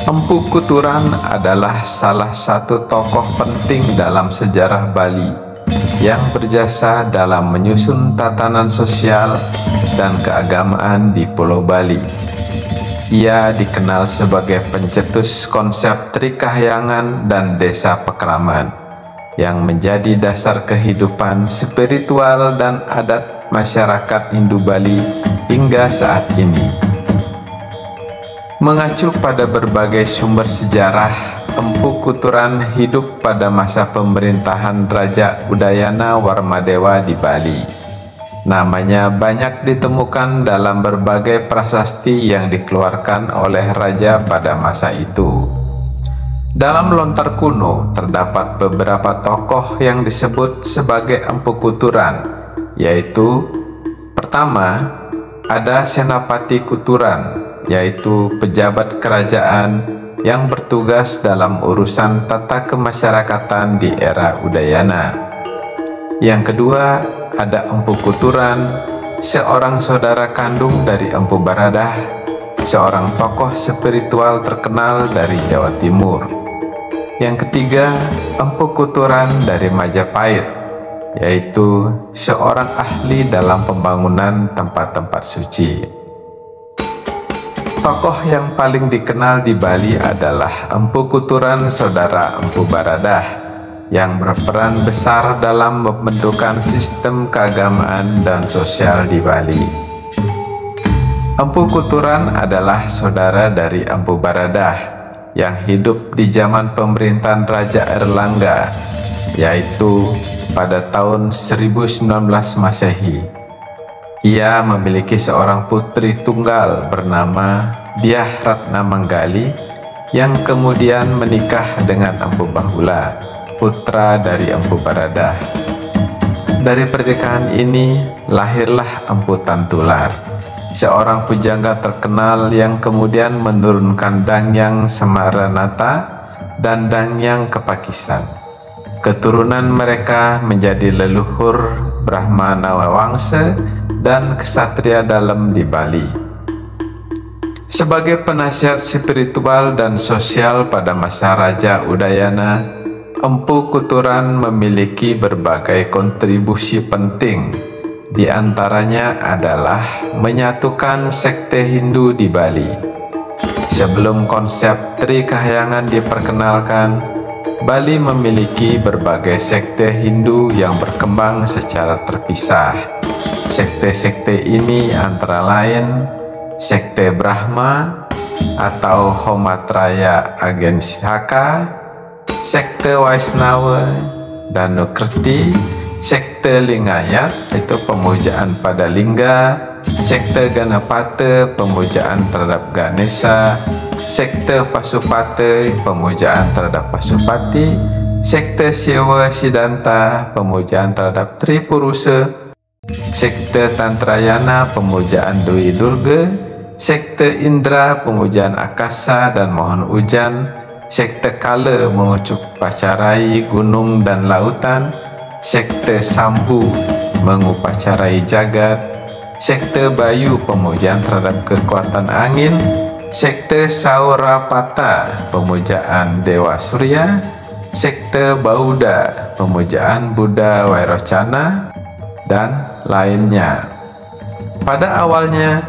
Empu Kuturan adalah salah satu tokoh penting dalam sejarah Bali yang berjasa dalam menyusun tatanan sosial dan keagamaan di Pulau Bali. Ia dikenal sebagai pencetus konsep Trikahyangan dan Desa Pekraman yang menjadi dasar kehidupan spiritual dan adat masyarakat Hindu Bali hingga saat ini. Mengacu pada berbagai sumber sejarah, Empu Kuturan hidup pada masa pemerintahan Raja Udayana Warmadewa di Bali. Namanya banyak ditemukan dalam berbagai prasasti yang dikeluarkan oleh raja pada masa itu. Dalam lontar kuno terdapat beberapa tokoh yang disebut sebagai Empu Kuturan, yaitu pertama, ada Senapati Kuturan, yaitu pejabat kerajaan yang bertugas dalam urusan tata kemasyarakatan di era Udayana. Yang kedua, ada Empu Kuturan, seorang saudara kandung dari Empu Baradah, seorang tokoh spiritual terkenal dari Jawa Timur. Yang ketiga, Empu Kuturan dari Majapahit, yaitu seorang ahli dalam pembangunan tempat-tempat suci. Tokoh yang paling dikenal di Bali adalah Empu Kuturan saudara Empu Baradah yang berperan besar dalam pembentukan sistem keagamaan dan sosial di Bali. Empu Kuturan adalah saudara dari Empu Baradah yang hidup di zaman pemerintahan Raja Erlangga, yaitu pada tahun 1019 Masehi. Ia memiliki seorang putri tunggal bernama Dyah Ratna Manggali yang kemudian menikah dengan Empu Bahula, putra dari Empu Baradah. Dari pernikahan ini lahirlah Empu Tantular, seorang pujangga terkenal yang kemudian menurunkan Dangyang Semaranata dan Dangyang Kepakisan. Keturunan mereka menjadi leluhur Brahmana Wangsa dan Ksatria Dalem di Bali. Sebagai penasihat spiritual dan sosial pada masa Raja Udayana, Empu Kuturan memiliki berbagai kontribusi penting. Di antaranya adalah menyatukan sekte Hindu di Bali. Sebelum konsep Trikahyangan diperkenalkan, Bali memiliki berbagai sekte Hindu yang berkembang secara terpisah. Sekte-sekte ini antara lain Sekte Brahma atau Homatraya Agensaka, Sekte Vaisnava dan Nukrti, Sekte Lingayat itu pemujaan pada lingga, Sekte Ganapata pemujaan terhadap Ganesha, Sekte Pasupata pemujaan terhadap Pasupati, Sekte Siwa Siddhanta pemujaan terhadap Tripurusa, Sekte Tantrayana pemujaan Dwi Durga, Sekte Indra pemujaan Akasa dan mohon hujan, Sekte Kala mengucuk pacarai gunung dan lautan, Sekte Sambu mengupacarai jagat, Sekte Bayu pemujaan terhadap kekuatan angin, Sekte Saurapata pemujaan Dewa Surya, Sekte Bauda pemujaan Buddha Vairocana, dan lainnya. Pada awalnya,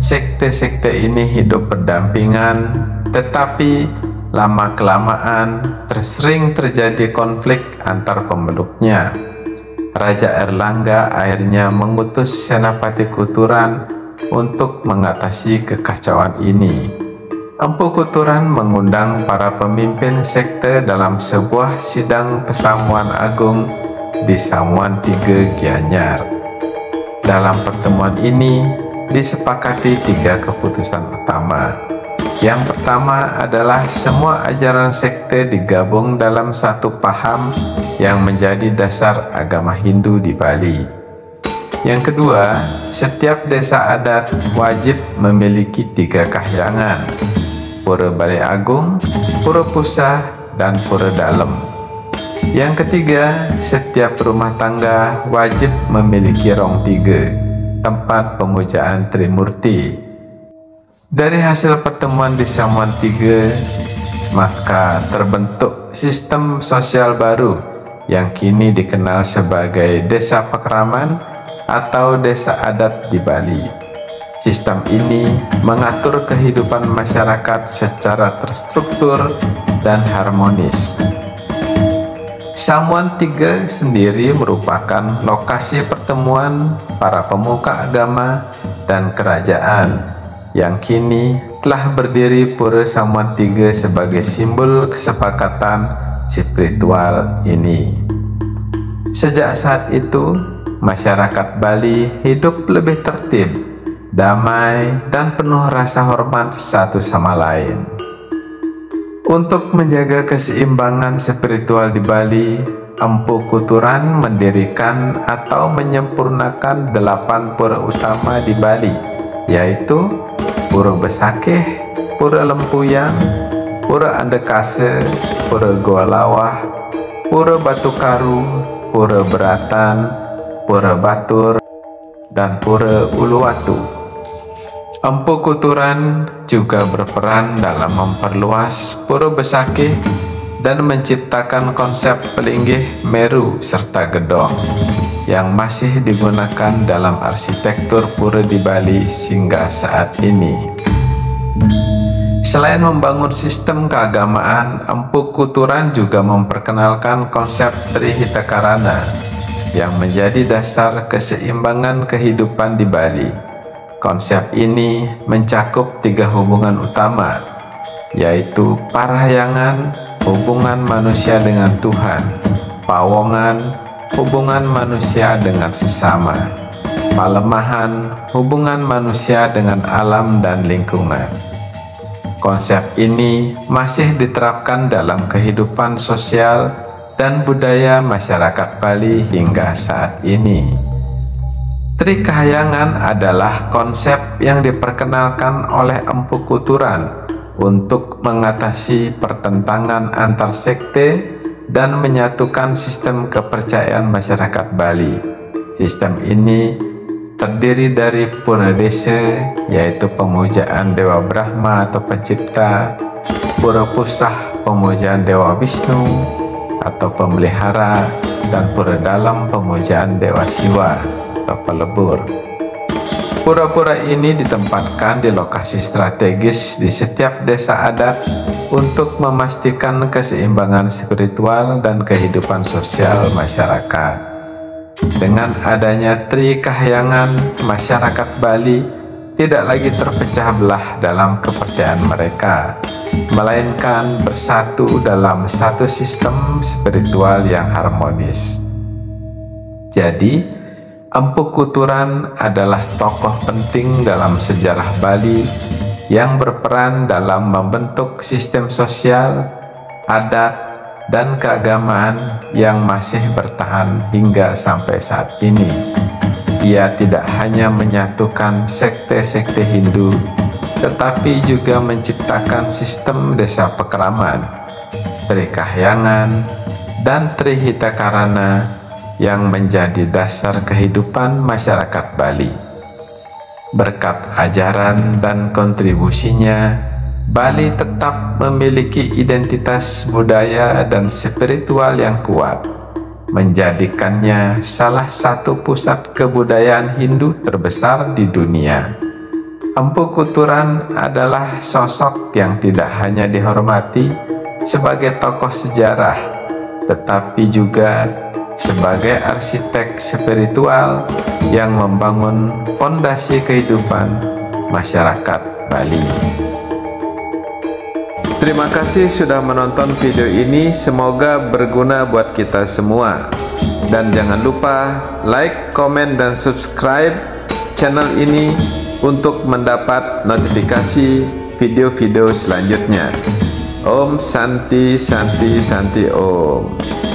sekte-sekte ini hidup berdampingan, tetapi lama-kelamaan sering terjadi konflik antar pemeluknya. Raja Erlangga akhirnya mengutus Senapati Kuturan untuk mengatasi kekacauan ini. Empu Kuturan mengundang para pemimpin sekte dalam sebuah sidang pesamuan agung di Samuan 3 Gianyar. Dalam pertemuan ini disepakati 3 keputusan utama. Yang pertama adalah semua ajaran sekte digabung dalam satu paham yang menjadi dasar agama Hindu di Bali. Yang kedua, setiap desa adat wajib memiliki 3 kahyangan: Pura Balai Agung, Pura Pusah, dan Pura Dalem. Yang ketiga, setiap rumah tangga wajib memiliki rong 3, tempat pemujaan Trimurti. Dari hasil pertemuan di Samuan 3, maka terbentuk sistem sosial baru yang kini dikenal sebagai Desa Pakraman atau desa adat di Bali. Sistem ini mengatur kehidupan masyarakat secara terstruktur dan harmonis. Samuan 3 sendiri merupakan lokasi pertemuan para pemuka agama dan kerajaan yang kini telah berdiri Pura Samuan 3 sebagai simbol kesepakatan spiritual ini. Sejak saat itu, masyarakat Bali hidup lebih tertib, damai, dan penuh rasa hormat satu sama lain. Untuk menjaga keseimbangan spiritual di Bali, Empu Kuturan mendirikan atau menyempurnakan 8 pura utama di Bali, yaitu Pura Besakeh, Pura Lempuyang, Pura Andekase, Pura Goa Lawah, Pura Batu Karu, Pura Beratan, Pura Batur, dan Pura Uluwatu. Empu Kuturan juga berperan dalam memperluas Pura Besakeh dan menciptakan konsep Pelinggih, Meru, serta Gedong yang masih digunakan dalam arsitektur pura di Bali hingga saat ini. Selain membangun sistem keagamaan, Empu Kuturan juga memperkenalkan konsep Trihitakarana yang menjadi dasar keseimbangan kehidupan di Bali. Konsep ini mencakup 3 hubungan utama, yaitu parahyangan, hubungan manusia dengan Tuhan, pawongan, hubungan manusia dengan sesama, palemahan, hubungan manusia dengan alam dan lingkungan. Konsep ini masih diterapkan dalam kehidupan sosial dan budaya masyarakat Bali hingga saat ini. Trikahyangan adalah konsep yang diperkenalkan oleh Empu Kuturan untuk mengatasi pertentangan antar sekte dan menyatukan sistem kepercayaan masyarakat Bali. Sistem ini terdiri dari Pura Desa, yaitu pemujaan Dewa Brahma atau pencipta, Pura Pusah, pemujaan Dewa Wisnu atau pemelihara, dan Pura Dalam, pemujaan Dewa Siwa atau pelebur. Pura-pura ini ditempatkan di lokasi strategis di setiap desa adat untuk memastikan keseimbangan spiritual dan kehidupan sosial masyarakat. Dengan adanya Trikahyangan, masyarakat Bali tidak lagi terpecah belah dalam kepercayaan mereka, melainkan bersatu dalam satu sistem spiritual yang harmonis. Jadi, Empu Kuturan adalah tokoh penting dalam sejarah Bali yang berperan dalam membentuk sistem sosial, adat, dan keagamaan yang masih bertahan hingga sampai saat ini. Ia tidak hanya menyatukan sekte-sekte Hindu, tetapi juga menciptakan sistem desa Pakraman, Trikahyangan, dan Trihitakarana yang menjadi dasar kehidupan masyarakat Bali. Berkat ajaran dan kontribusinya, Bali tetap memiliki identitas budaya dan spiritual yang kuat, menjadikannya salah satu pusat kebudayaan Hindu terbesar di dunia. Empu Kuturan adalah sosok yang tidak hanya dihormati sebagai tokoh sejarah, tetapi juga sebagai arsitek spiritual yang membangun fondasi kehidupan masyarakat Bali. Terima kasih sudah menonton video ini, semoga berguna buat kita semua. Dan jangan lupa like, komen, dan subscribe channel ini untuk mendapat notifikasi video-video selanjutnya. Om Santi Santi Santi Om.